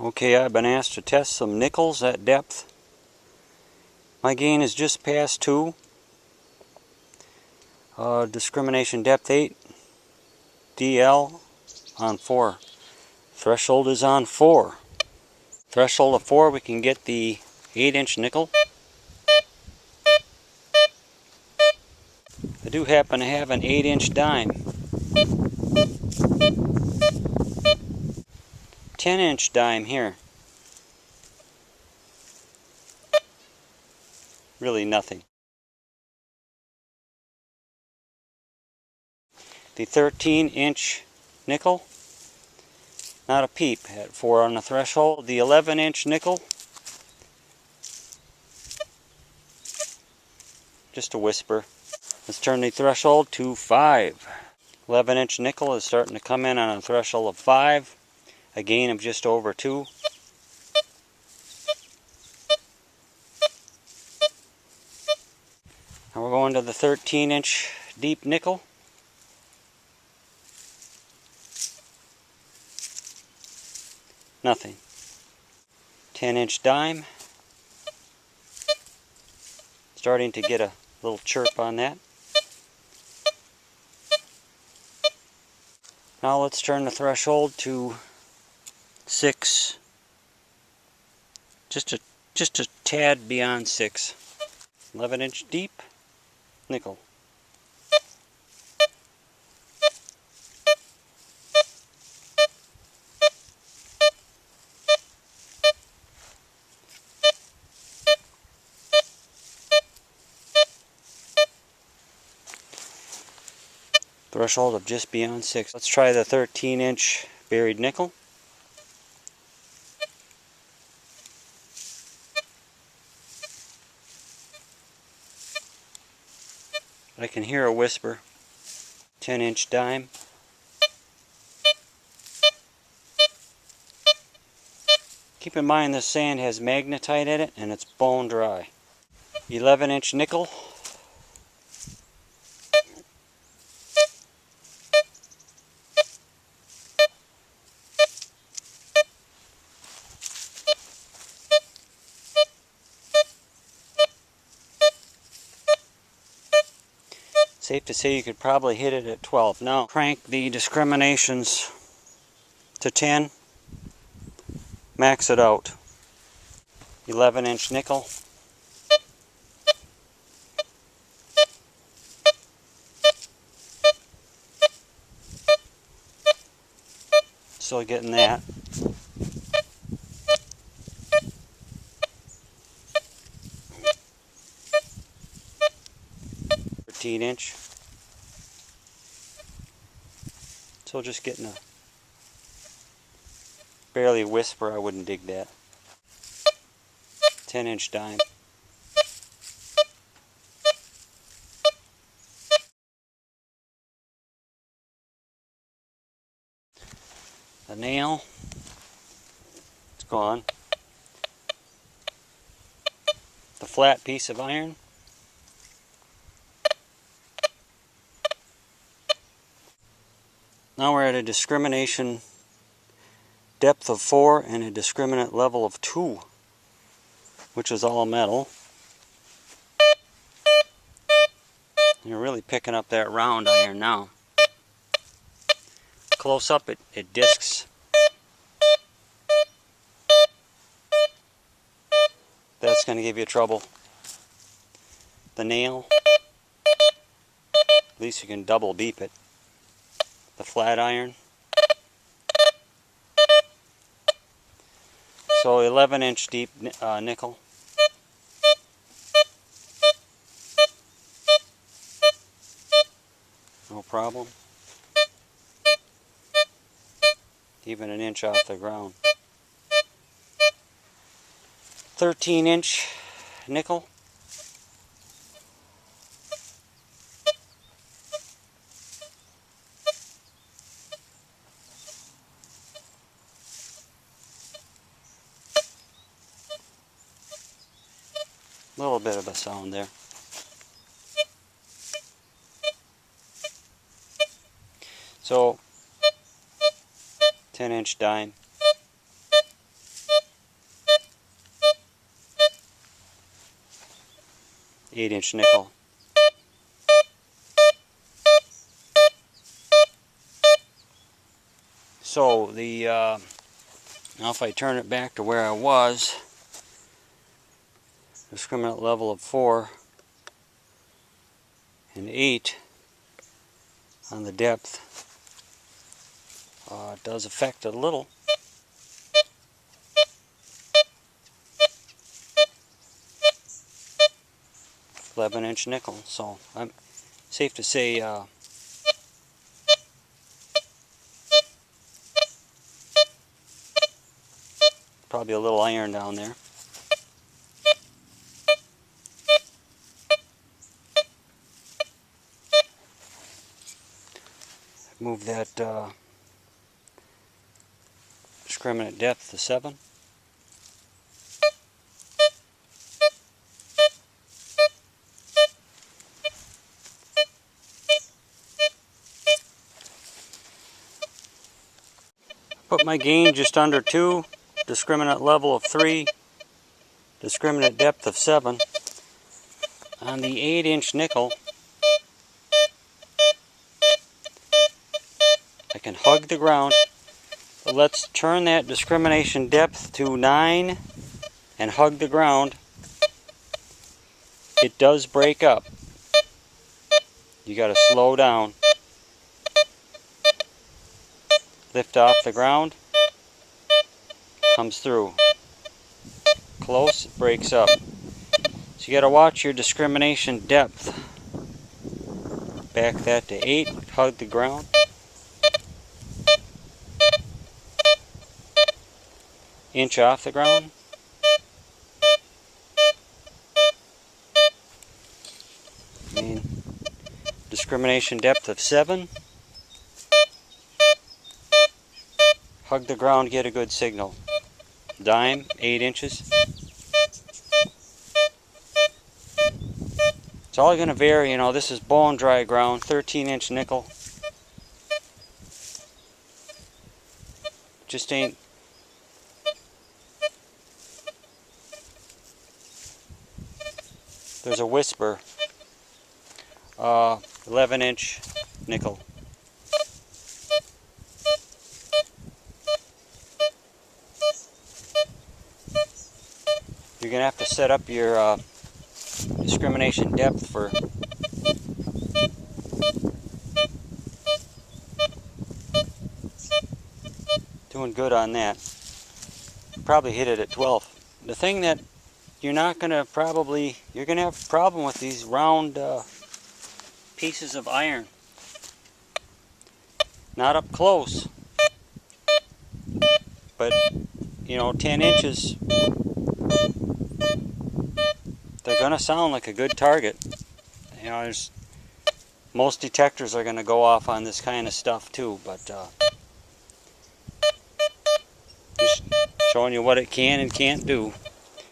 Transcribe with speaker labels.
Speaker 1: Okay, I've been asked to test some nickels at depth. My gain is just past 2. Discrimination depth 8. DL on 4. Threshold is on 4. Threshold of 4, we can get the 8-inch nickel. I do happen to have an 8-inch dime. 10-inch dime here. Really nothing. The 13-inch nickel, not a peep at 4 on the threshold. The 11-inch nickel, just a whisper. Let's turn the threshold to 5. 11-inch nickel is starting to come in on a threshold of 5, a gain of just over 2. Now we're going to the 13-inch deep nickel. Nothing. 10-inch dime. Starting to get a little chirp on that. Now let's turn the threshold to 6. Just a tad beyond 6. 11-inch deep nickel. Threshold of just beyond 6. Let's try the 13-inch buried nickel. I can hear a whisper. 10-inch dime. Keep in mind this sand has magnetite in it and it's bone dry. 11-inch nickel. Safe to say you could probably hit it at 12. Now crank the discriminations to 10. Max it out. 11-inch nickel. Still getting that. Inch. So just getting a barely a whisper. I wouldn't dig that. 10-inch dime. The nail. It's gone. The flat piece of iron. Now we're at a discrimination depth of 4 and a discriminant level of 2, which is all metal. You're really picking up that round iron now. Close up, it discs. That's going to give you trouble. The nail, at least you can double beep it. The flat iron. So 11-inch deep nickel. No problem. Even an inch off the ground. 13-inch nickel. A little bit of a sound there. So 10-inch dime. 8-inch nickel. So the now if I turn it back to where I was, discriminant level of 4 and 8 on the depth, it does affect it a little. $11-inch nickel, so I'm safe to say probably a little iron down there. Move that discriminant depth to 7. Put my gain just under 2, discriminant level of 3, discriminant depth of 7. On the 8-inch nickel, I can hug the ground, but let's turn that discrimination depth to 9 and hug the ground. It does break up. You got to slow down. Lift off the ground, comes through. Close, it breaks up. So you got to watch your discrimination depth. Back that to 8, hug the ground. Inch off the ground. Discrimination depth of 7. Hug the ground, get a good signal. Dime, 8 inches. It's all going to vary, you know, this is bone dry ground, 13-inch nickel. Just ain't. There's a whisper. 11-inch nickel. You're going to have to set up your discrimination depth for doing good on that. Probably hit it at 12. The thing that you're not going to you're going to have a problem with these round pieces of iron. Not up close, but you know, 10 inches, they're going to sound like a good target. You know, most detectors are going to go off on this kind of stuff too, but just showing you what it can and can't do.